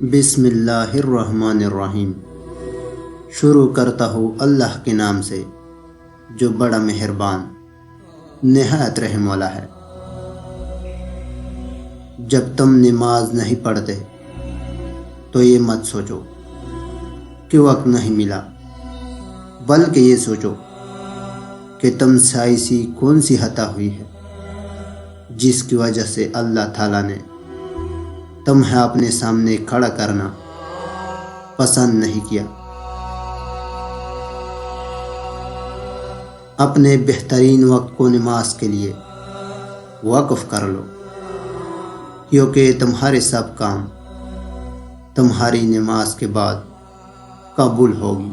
بسم اللہ الرحمن الرحیم۔ شروع کرتا ہوں اللہ کے نام سے جو بڑا مہربان نہایت رحم والا ہے۔ جب تم نماز نہیں پڑھتے تو یہ مت سوچو کہ وقت نہیں ملا، بلکہ یہ سوچو کہ تم سے ایسی کون سی خطا ہوئی ہے جس کی وجہ سے اللہ تعالیٰ نے تمہیں اپنے سامنے کھڑا کرنا پسند نہیں کیا۔ اپنے بہترین وقت کو نماز کے لیے وقف کر لو، کیونکہ تمہارے سب کام تمہاری نماز کے بعد قبول ہوگی۔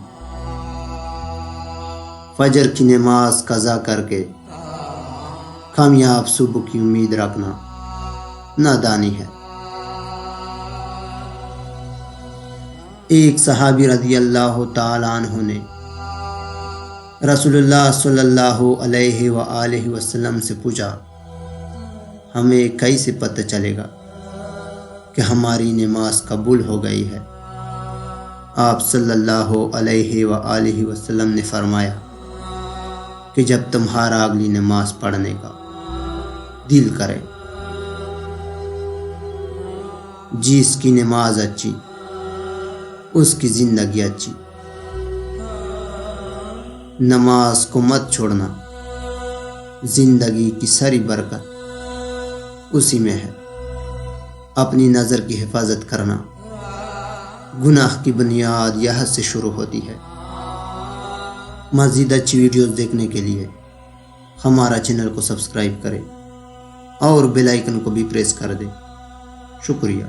فجر کی نماز قضا کر کے کامیاب صبح کی امید رکھنا نادانی ہے۔ ایک صحابی رضی اللہ تعالیٰ عنہ نے رسول اللہ صلی اللہ علیہ وآلہ وسلم سے پوچھا، ہمیں کیسے پتہ چلے گا کہ ہماری نماز قبول ہو گئی ہے؟ آپ صلی اللہ علیہ وآلہ وسلم نے فرمایا کہ جب تمہارا اگلی نماز پڑھنے کا دل کرے۔ جس کی نماز اچھی اس کی زندگی اچھی۔ نماز کو مت چھوڑنا، زندگی کی ساری برکت اسی میں ہے۔ اپنی نظر کی حفاظت کرنا، گناہ کی بنیاد یہاں سے شروع ہوتی ہے۔ مزید اچھی ویڈیوز دیکھنے کے لیے ہمارا چینل کو سبسکرائب کریں اور بیل آئیکن کو بھی پریس کر دیں۔ شکریہ۔